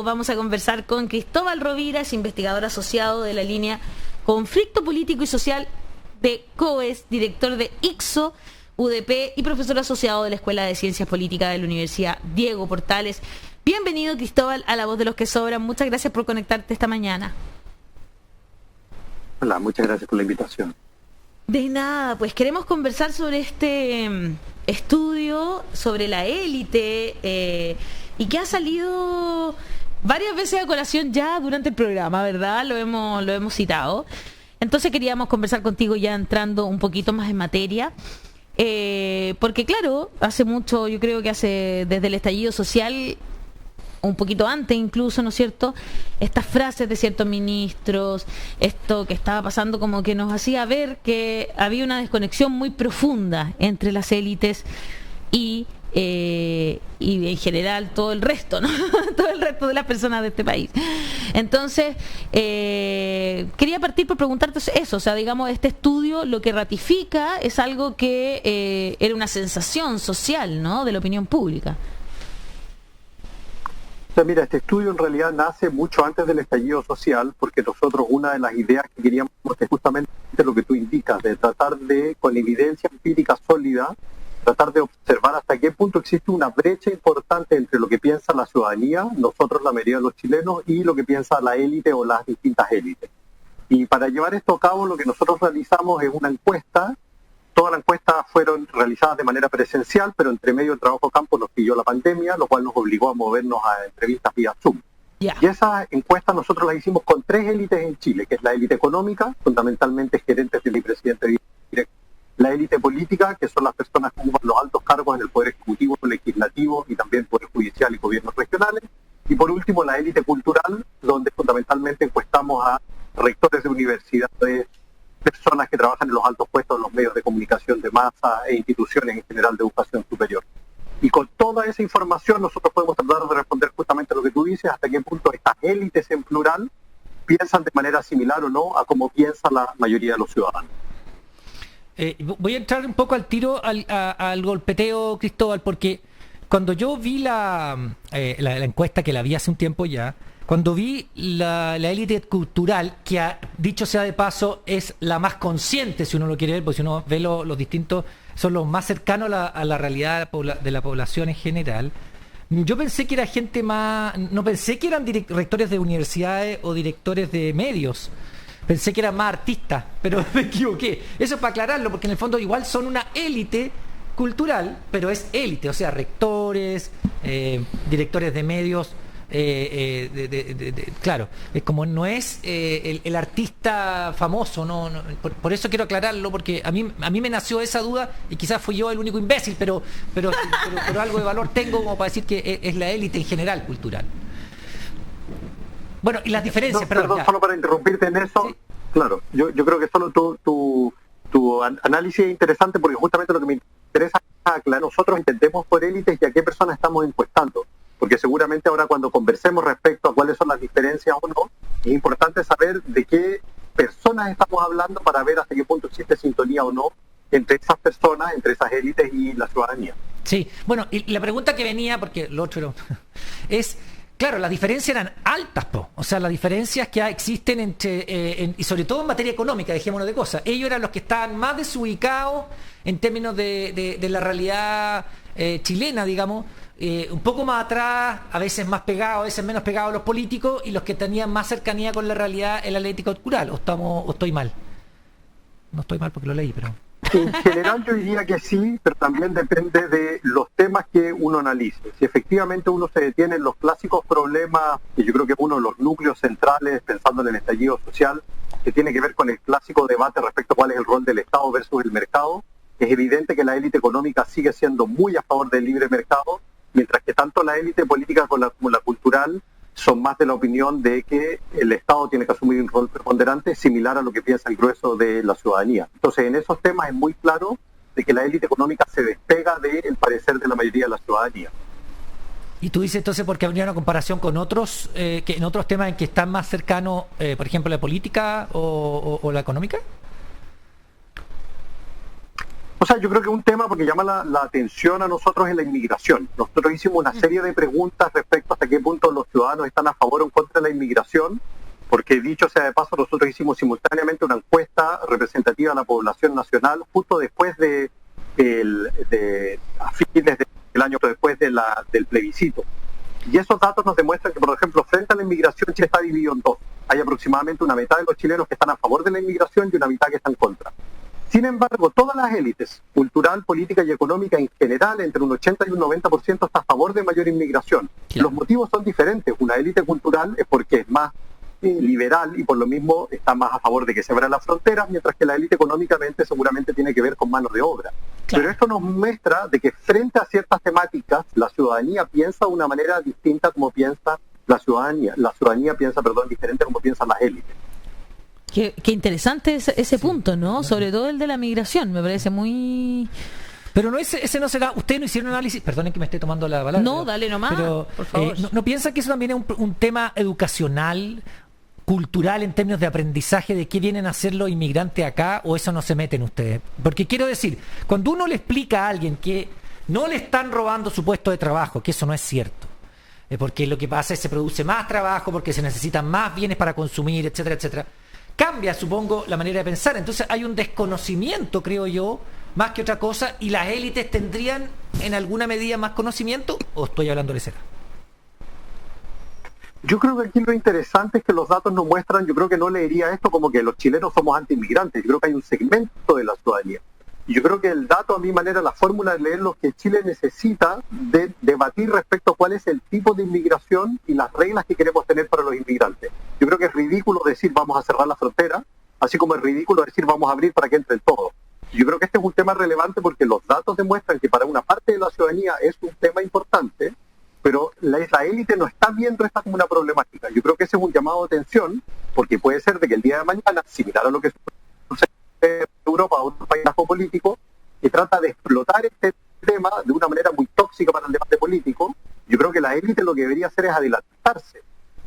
tiempo vamos a conversar con Cristóbal Rovira, es investigador asociado de la línea Conflicto Político y Social de COES, director de ICSO, UDP y profesor asociado de la Escuela de Ciencias Políticas de la Universidad Diego Portales. Bienvenido, Cristóbal, a La Voz de los que Sobran. Muchas gracias por conectarte esta mañana. Hola, muchas gracias por la invitación. De nada, pues queremos conversar sobre este estudio, sobre la élite, y que ha salido varias veces a colación ya durante el programa, ¿verdad? Lo hemos citado. Entonces queríamos conversar contigo ya entrando un poquito más en materia, porque claro, hace mucho, yo creo que desde el estallido social, un poquito antes incluso, ¿no es cierto?, estas frases de ciertos ministros, esto que estaba pasando como que nos hacía ver que había una desconexión muy profunda entre las élites y en general todo el resto, ¿no? Todo el resto de las personas de este país. Entonces, quería partir por preguntarte eso, o sea, digamos, este estudio lo que ratifica es algo que era una sensación social, ¿no?, de la opinión pública. O sea, mira, este estudio en realidad nace mucho antes del estallido social, porque nosotros una de las ideas que queríamos es justamente lo que tú indicas, de tratar de, con evidencia empírica sólida, tratar de observar hasta qué punto existe una brecha importante entre lo que piensa la ciudadanía, nosotros la mayoría de los chilenos, y lo que piensa la élite o las distintas élites. Y para llevar esto a cabo lo que nosotros realizamos es una encuesta. Todas las encuestas fueron realizadas de manera presencial, pero entre medio del trabajo campo nos pilló la pandemia, lo cual nos obligó a movernos a entrevistas vía Zoom. Yeah. Y esas encuestas nosotros las hicimos con 3 élites en Chile, que es la élite económica, fundamentalmente gerentes del presidente directo, la élite política, que son las personas que ocupan los altos cargos en el Poder Ejecutivo, Legislativo y también Poder Judicial y gobiernos regionales, y por último la élite cultural, donde fundamentalmente encuestamos a rectores de universidades, personas que trabajan en los altos puestos en los medios de comunicación de masa e instituciones en general de educación superior. Y con toda esa información nosotros podemos tratar de responder justamente lo que tú dices, hasta qué punto estas élites en plural piensan de manera similar o no a cómo piensa la mayoría de los ciudadanos. Voy a entrar un poco al tiro al golpeteo, Cristóbal, porque cuando yo vi la encuesta, que la vi hace un tiempo ya, cuando vi la élite cultural, que dicho sea de paso, es la más consciente, si uno lo quiere ver, porque si uno ve los distintos, son los más cercanos a la realidad de la población en general. Yo pensé que era gente más, no pensé que eran rectores de universidades o directores de medios. Pensé que eran más artistas, pero me equivoqué. Eso es para aclararlo, porque en el fondo igual son una élite cultural, pero es élite, o sea, rectores, directores de medios. Claro, es como no es el artista famoso, no, por eso quiero aclararlo, porque a mí me nació esa duda y quizás fui yo el único imbécil, pero algo de valor tengo como para decir que es la élite en general cultural. Bueno, y las diferencias, perdón, solo para interrumpirte en eso, sí. Claro, yo creo que solo tu análisis es interesante, porque justamente lo que me interesa es aclarar, nosotros entendemos por élites y a qué personas estamos encuestando. Porque seguramente ahora cuando conversemos respecto a cuáles son las diferencias o no, es importante saber de qué personas estamos hablando para ver hasta qué punto existe sintonía o no entre esas personas, entre esas élites y la ciudadanía. Sí, bueno, y la pregunta que venía, porque lo otro es, claro, las diferencias eran altas, o sea, las diferencias que existen entre, y sobre todo en materia económica, dejémonos de cosas, ellos eran los que estaban más desubicados en términos de la realidad chilena, digamos, un poco más atrás, a veces más pegados, a veces menos pegados los políticos, y los que tenían más cercanía con la realidad en la élite cultural, o estoy mal. No estoy mal porque lo leí, pero... En general yo diría que sí, pero también depende de los temas que uno analice. Si efectivamente uno se detiene en los clásicos problemas, que yo creo que es uno de los núcleos centrales, pensando en el estallido social, que tiene que ver con el clásico debate respecto a cuál es el rol del Estado versus el mercado, es evidente que la élite económica sigue siendo muy a favor del libre mercado, mientras que tanto la élite política como la cultural son más de la opinión de que el Estado tiene que asumir un rol preponderante similar a lo que piensa el grueso de la ciudadanía. Entonces, en esos temas es muy claro de que la élite económica se despega del parecer de la mayoría de la ciudadanía. Y tú dices entonces porque habría una comparación con otros, que en otros temas en que están más cercanos, por ejemplo, la política o la económica. O sea, yo creo que un tema porque llama la atención a nosotros es la inmigración. Nosotros hicimos una serie de preguntas respecto hasta qué punto los ciudadanos están a favor o en contra de la inmigración, porque dicho sea de paso, nosotros hicimos simultáneamente una encuesta representativa de la población nacional justo después a fines del año después del plebiscito. Y esos datos nos demuestran que, por ejemplo, frente a la inmigración, Chile está dividido en dos. Hay aproximadamente una mitad de los chilenos que están a favor de la inmigración y una mitad que están en contra. Sin embargo, todas las élites, cultural, política y económica en general, entre un 80 y un 90% está a favor de mayor inmigración. Claro. Los motivos son diferentes. Una élite cultural es porque es más liberal y por lo mismo está más a favor de que se abran las fronteras, mientras que la élite económicamente seguramente tiene que ver con mano de obra. Claro. Pero esto nos muestra de que frente a ciertas temáticas, la ciudadanía piensa de una manera distinta como piensa la ciudadanía. La ciudadanía piensa, diferente como piensan las élites. Qué interesante ese punto, ¿no? Sobre todo el de la migración, me parece muy... Pero no ese no será... Ustedes no hicieron análisis... Perdonen que me esté tomando la palabra. No, dale nomás, pero, por favor. ¿no piensa que eso también es un tema educacional, cultural, en términos de aprendizaje de qué vienen a hacer los inmigrantes acá, o eso no se mete en ustedes? Porque quiero decir, cuando uno le explica a alguien que no le están robando su puesto de trabajo, que eso no es cierto, porque lo que pasa es que se produce más trabajo, porque se necesitan más bienes para consumir, etcétera, etcétera, cambia, supongo, la manera de pensar. Entonces hay un desconocimiento, creo yo, más que otra cosa, y las élites tendrían en alguna medida más conocimiento, ¿o estoy hablando de cera? Yo creo que aquí lo interesante es que los datos nos muestran, yo creo que no leería esto como que los chilenos somos anti-inmigrantes, yo creo que hay un segmento de la ciudadanía. Y yo creo que el dato, a mi manera, la fórmula de leerlo, que Chile necesita de debatir respecto a cuál es el tipo de inmigración y las reglas que queremos tener para los inmigrantes. Yo creo que es ridículo decir vamos a cerrar la frontera, así como es ridículo decir vamos a abrir para que entren todos. Yo creo que este es un tema relevante porque los datos demuestran que para una parte de la ciudadanía es un tema importante, pero la élite no está viendo esta como una problemática. Yo creo que ese es un llamado de atención, porque puede ser de que el día de mañana, similar a lo que sucede en Europa o otro país político, que trata de explotar este tema de una manera muy tóxica para el debate político, yo creo que la élite lo que debería hacer es adelantarse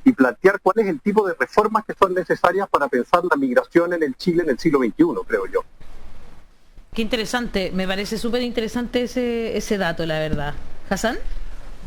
y plantear cuál es el tipo de reformas que son necesarias para pensar la migración en el Chile en el siglo XXI, creo yo. Qué interesante, me parece súper interesante ese dato, la verdad. ¿Hassan?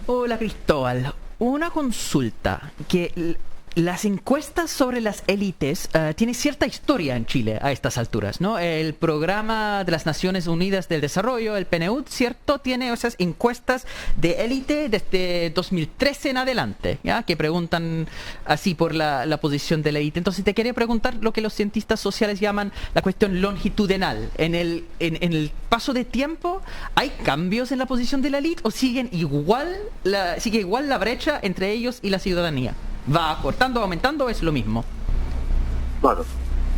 Hola Cristóbal, una consulta, que las encuestas sobre las élites tienen cierta historia en Chile a estas alturas, ¿no? El Programa de las Naciones Unidas del Desarrollo, el PNUD, ¿cierto? Tiene esas encuestas de élite desde 2013 en adelante, ¿ya? Que preguntan así por la posición de la élite. Entonces te quería preguntar lo que los cientistas sociales llaman la cuestión longitudinal. En el paso de tiempo, ¿hay cambios en la posición de la élite o sigue igual la brecha entre ellos y la ciudadanía? ¿Va acortando, aumentando o es lo mismo? Bueno,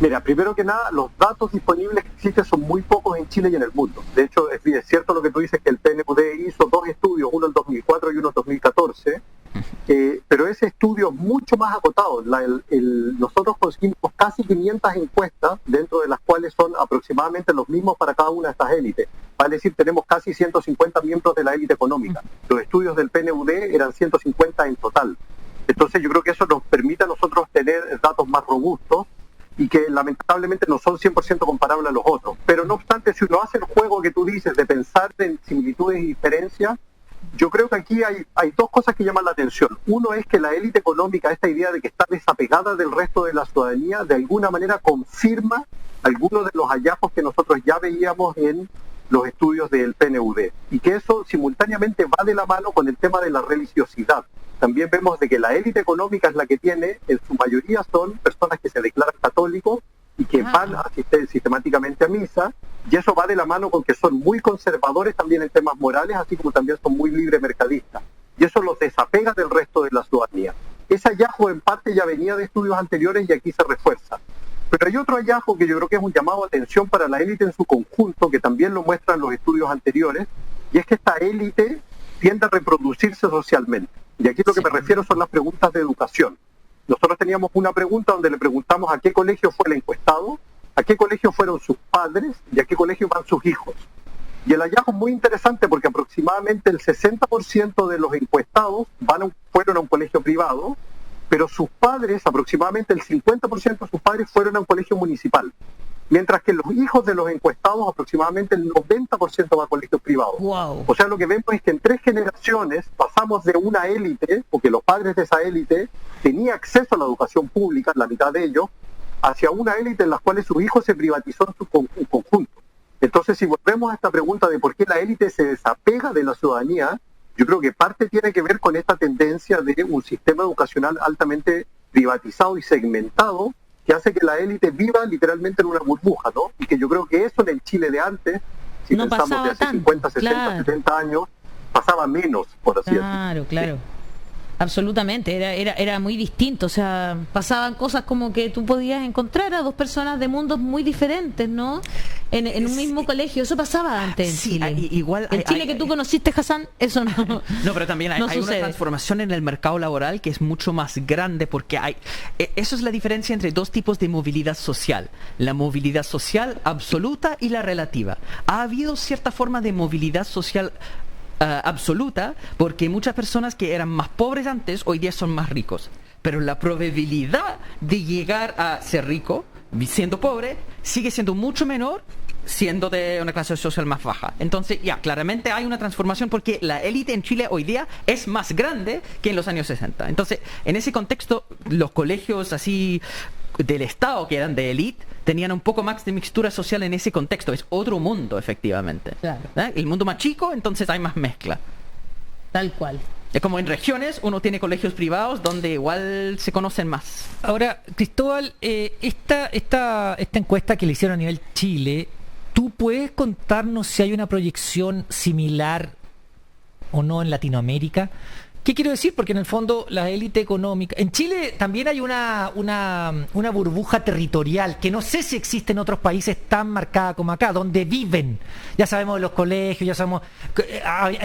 mira, primero que nada, los datos disponibles que existen son muy pocos en Chile y en el mundo. De hecho, es cierto lo que tú dices, que el PNUD hizo 2 estudios, uno en 2004 y uno en 2014, pero ese estudio es mucho más acotado. Nosotros conseguimos casi 500 encuestas, dentro de las cuales son aproximadamente los mismos para cada una de estas élites. Vale decir, tenemos casi 150 miembros de la élite económica. Los estudios del PNUD eran 150 en total. Entonces yo creo que eso nos permite a nosotros tener datos más robustos y que lamentablemente no son 100% comparables a los otros. Pero no obstante, si uno hace el juego que tú dices de pensar en similitudes y diferencias, yo creo que aquí hay dos cosas que llaman la atención. Uno es que la élite económica, esta idea de que está desapegada del resto de la ciudadanía, de alguna manera confirma algunos de los hallazgos que nosotros ya veíamos en los estudios del PNUD. Y que eso simultáneamente va de la mano con el tema de la religiosidad. También vemos de que la élite económica es la que tiene, en su mayoría son personas que se declaran católicos y que van a asistir sistemáticamente a misa, y eso va de la mano con que son muy conservadores también en temas morales, así como también son muy libre mercadistas. Y eso los desapega del resto de la ciudadanía. Ese hallazgo en parte ya venía de estudios anteriores y aquí se refuerza. Pero hay otro hallazgo que yo creo que es un llamado a atención para la élite en su conjunto, que también lo muestran los estudios anteriores, y es que esta élite tiende a reproducirse socialmente. Y aquí lo que me refiero son las preguntas de educación. Nosotros teníamos una pregunta donde le preguntamos a qué colegio fue el encuestado, a qué colegio fueron sus padres y a qué colegio van sus hijos. Y el hallazgo es muy interesante porque aproximadamente el 60% de los encuestados fueron a un colegio privado, pero sus padres, aproximadamente el 50% de sus padres fueron a un colegio municipal. mientras que los hijos de los encuestados aproximadamente el 90% va a colegios privados. Wow. O sea, lo que vemos es que en 3 generaciones pasamos de una élite, porque los padres de esa élite tenían acceso a la educación pública, la mitad de ellos, hacia una élite en la cual sus hijos se privatizó en su conjunto. Entonces, si volvemos a esta pregunta de por qué la élite se desapega de la ciudadanía, yo creo que parte tiene que ver con esta tendencia de un sistema educacional altamente privatizado y segmentado, que hace que la élite viva literalmente en una burbuja, ¿no? Y que yo creo que eso en el Chile de antes, si no pensamos de hace tanto, 50, 60, claro. 70 años, pasaba menos, por así Claro, claro. Absolutamente, era muy distinto, o sea, pasaban cosas como que tú podías encontrar a 2 personas de mundos muy diferentes, ¿no? En un mismo colegio, eso pasaba antes en Sí, Chile. igual El Chile que tú conociste, Hassan, eso no. No, pero también hay, no hay una sucede. transformación en el mercado laboral que es mucho más grande porque eso es la diferencia entre 2 tipos de movilidad social. La movilidad social absoluta y la relativa. Ha habido cierta forma de movilidad social absoluta porque muchas personas que eran más pobres antes hoy día son más ricos. Pero la probabilidad de llegar a ser rico siendo pobre sigue siendo mucho menor siendo de una clase social más baja. Entonces, claramente hay una transformación porque la élite en Chile hoy día es más grande que en los años 60. Entonces, en ese contexto, los colegios así del Estado que eran de élite tenían un poco más de mixtura social en ese contexto. Es otro mundo, efectivamente. Claro. El mundo más chico, entonces hay más mezcla. Tal cual. Es como en regiones uno tiene colegios privados donde igual se conocen más. Ahora, Cristóbal, esta encuesta que le hicieron a nivel Chile, ¿tú puedes contarnos si hay una proyección similar o no en Latinoamérica? ¿Qué quiero decir? Porque en el fondo la élite económica... En Chile también hay una burbuja territorial que no sé si existe en otros países tan marcada como acá, donde viven. Ya sabemos de los colegios, ya sabemos...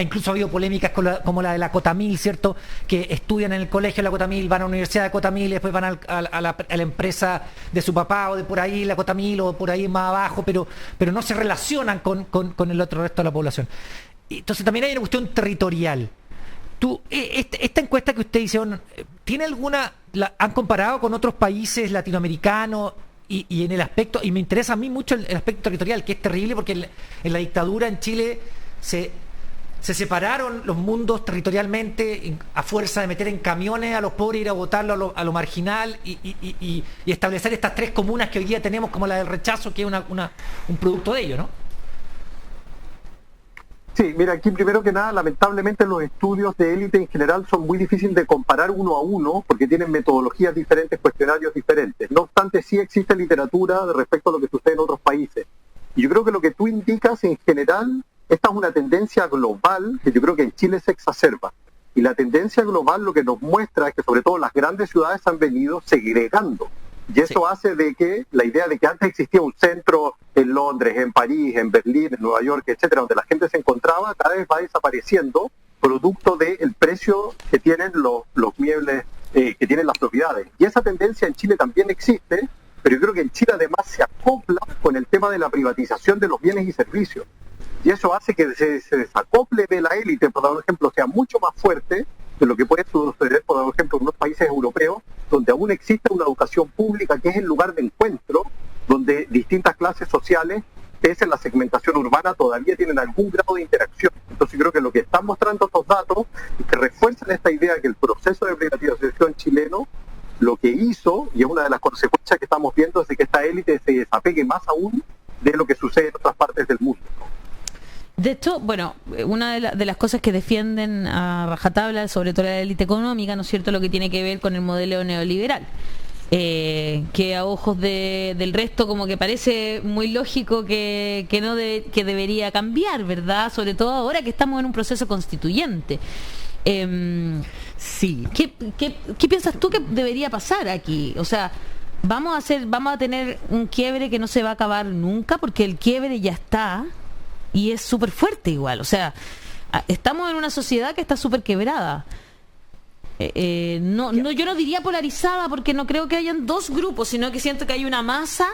Incluso ha habido polémicas como la de la Cotamil, ¿cierto? Que estudian en el colegio de la Cotamil, van a la universidad de Cotamil y después van a la empresa de su papá o de por ahí la Cotamil o por ahí más abajo, pero no se relacionan con el otro resto de la población. Entonces también hay una cuestión territorial. Esta encuesta que ustedes hicieron, ¿tiene alguna, han comparado con otros países latinoamericanos y en el aspecto, y me interesa a mí mucho el aspecto territorial, que es terrible porque en la dictadura en Chile se separaron los mundos territorialmente a fuerza de meter en camiones a los pobres, ir a votarlo a lo marginal y establecer estas 3 comunas que hoy día tenemos como la del rechazo, que es un producto de ello, ¿no? Sí, mira, aquí primero que nada, lamentablemente los estudios de élite en general son muy difíciles de comparar uno a uno porque tienen metodologías diferentes, cuestionarios diferentes. No obstante, sí existe literatura respecto a lo que sucede en otros países. Y yo creo que lo que tú indicas en general, esta es una tendencia global que yo creo que en Chile se exacerba. Y la tendencia global lo que nos muestra es que sobre todo las grandes ciudades han venido segregando. Y eso hace de que la idea de que antes existía un centro en Londres, en París, en Berlín, en Nueva York, etcétera, donde la gente se encontraba, cada vez va desapareciendo, producto del precio que tienen los muebles, que tienen las propiedades. Y esa tendencia en Chile también existe, pero yo creo que en Chile además se acopla con el tema de la privatización de los bienes y servicios. Y eso hace que se desacople de la élite, por ejemplo, sea mucho más fuerte de lo que puede suceder, por ejemplo, en unos países europeos, donde aún existe una educación pública que es el lugar de encuentro, donde distintas clases sociales, pese a la segmentación urbana, todavía tienen algún grado de interacción. Entonces creo que lo que están mostrando estos datos es que refuerzan esta idea de que el proceso de privatización chileno lo que hizo, y es una de las consecuencias que estamos viendo, es de que esta élite se desapegue más aún de lo que sucede en otras partes del mundo. De hecho, bueno, una de las cosas que defienden a rajatabla, sobre todo la élite económica, ¿no es cierto?, lo que tiene que ver con el modelo neoliberal, que a ojos del resto como que parece muy lógico que debería cambiar, ¿verdad? Sobre todo ahora que estamos en un proceso constituyente. Sí. ¿Qué piensas tú que debería pasar aquí? O sea, vamos a tener un quiebre que no se va a acabar nunca, porque el quiebre ya está. Y es súper fuerte igual, o sea, estamos en una sociedad que está súper quebrada. Yo no diría polarizada, porque no creo que hayan 2 grupos, sino que siento que hay una masa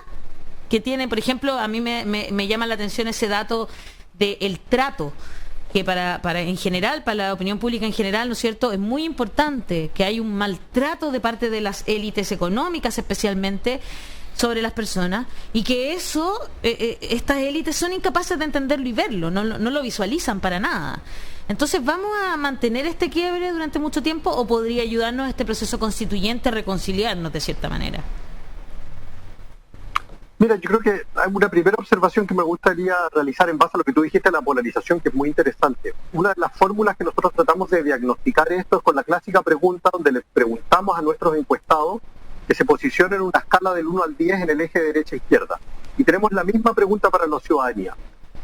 que tiene, por ejemplo, a mí me llama la atención ese dato del trato, que para en general, para la opinión pública en general, ¿no es cierto?, es muy importante que hay un maltrato de parte de las élites económicas especialmente, sobre las personas y que eso, estas élites son incapaces de entenderlo y verlo, no lo visualizan para nada. Entonces, ¿vamos a mantener este quiebre durante mucho tiempo o podría ayudarnos este proceso constituyente a reconciliarnos de cierta manera? Mira, yo creo que hay una primera observación que me gustaría realizar en base a lo que tú dijiste, la polarización, que es muy interesante. Una de las fórmulas que nosotros tratamos de diagnosticar esto es con la clásica pregunta donde le preguntamos a nuestros encuestados que se posicionen en una escala del 1 al 10 en el eje derecha-izquierda. Y tenemos la misma pregunta para la ciudadanía.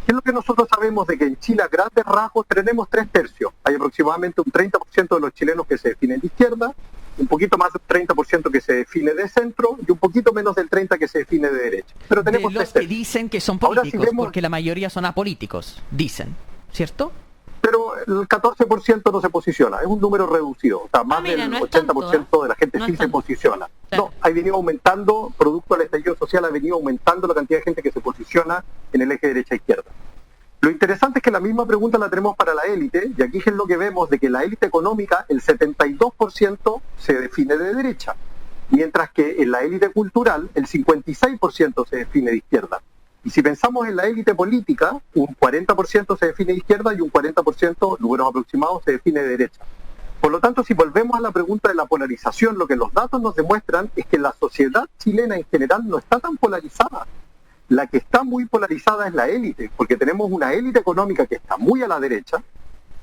¿Qué es lo que nosotros sabemos de que en Chile a grandes rasgos tenemos 3/3? Hay aproximadamente un 30% de los chilenos que se definen de izquierda, un poquito más del 30% que se define de centro y un poquito menos del 30% que se define de derecha. Pero tenemos de los que dicen que son políticos, ahora, si vemos, porque la mayoría son apolíticos, dicen, ¿cierto? Pero el 14% no se posiciona, es un número reducido, o sea, más del 80% de la gente sí se posiciona. Claro. No, ha venido aumentando, producto del estallido social, ha venido aumentando la cantidad de gente que se posiciona en el eje derecha-izquierda. Lo interesante es que la misma pregunta la tenemos para la élite, y aquí es lo que vemos de que la élite económica, el 72% se define de derecha, mientras que en la élite cultural, el 56% se define de izquierda. Y si pensamos en la élite política, un 40% se define de izquierda y un 40%, números aproximados, se define de derecha. Por lo tanto, si volvemos a la pregunta de la polarización, lo que los datos nos demuestran es que la sociedad chilena en general no está tan polarizada. La que está muy polarizada es la élite, porque tenemos una élite económica que está muy a la derecha,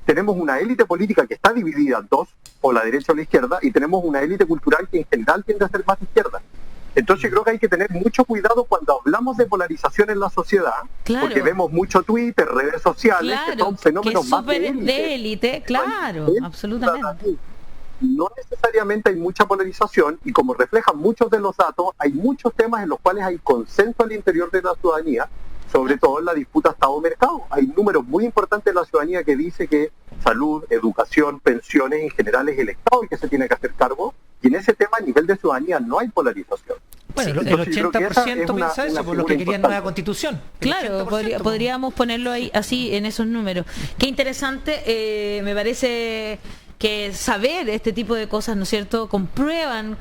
tenemos una élite política que está dividida en dos, o la derecha o la izquierda, y tenemos una élite cultural que en general tiende a ser más izquierda. Entonces creo que hay que tener mucho cuidado cuando hablamos de polarización en la sociedad, claro, porque vemos mucho Twitter, redes sociales, claro, que son fenómenos que más de élite, claro, absolutamente. No necesariamente hay mucha polarización y como reflejan muchos de los datos, hay muchos temas en los cuales hay consenso al interior de la ciudadanía, sobre todo en la disputa Estado-mercado. Hay números muy importantes de la ciudadanía que dice que salud, educación, pensiones en general es el Estado el que se tiene que hacer cargo, y en ese tema a nivel de ciudadanía no hay polarización. Bueno, el 80% piensa eso, por lo que querían nueva constitución. Claro, podríamos ponerlo ahí así en esos números. Qué interesante, me parece que saber este tipo de cosas, ¿no es cierto?, comprueban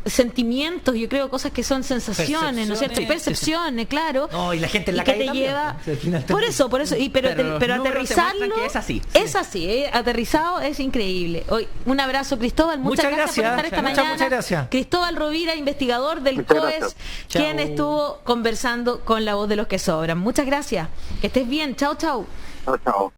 sentimientos, yo creo, cosas que son sensaciones, ¿no es cierto? Percepciones, claro. No, y la gente en la que calle te también, lleva, pues, por eso, pero aterrizarlo que es así. Es así, aterrizado es increíble. Hoy, un abrazo, Cristóbal, muchas gracias por estar esta mañana. Muchas gracias. Cristóbal Rovira, investigador del muchas COES, gracias. quien estuvo conversando con La Voz de los que Sobran. Muchas gracias. Que estés bien. Chao, chao. Chao, chao.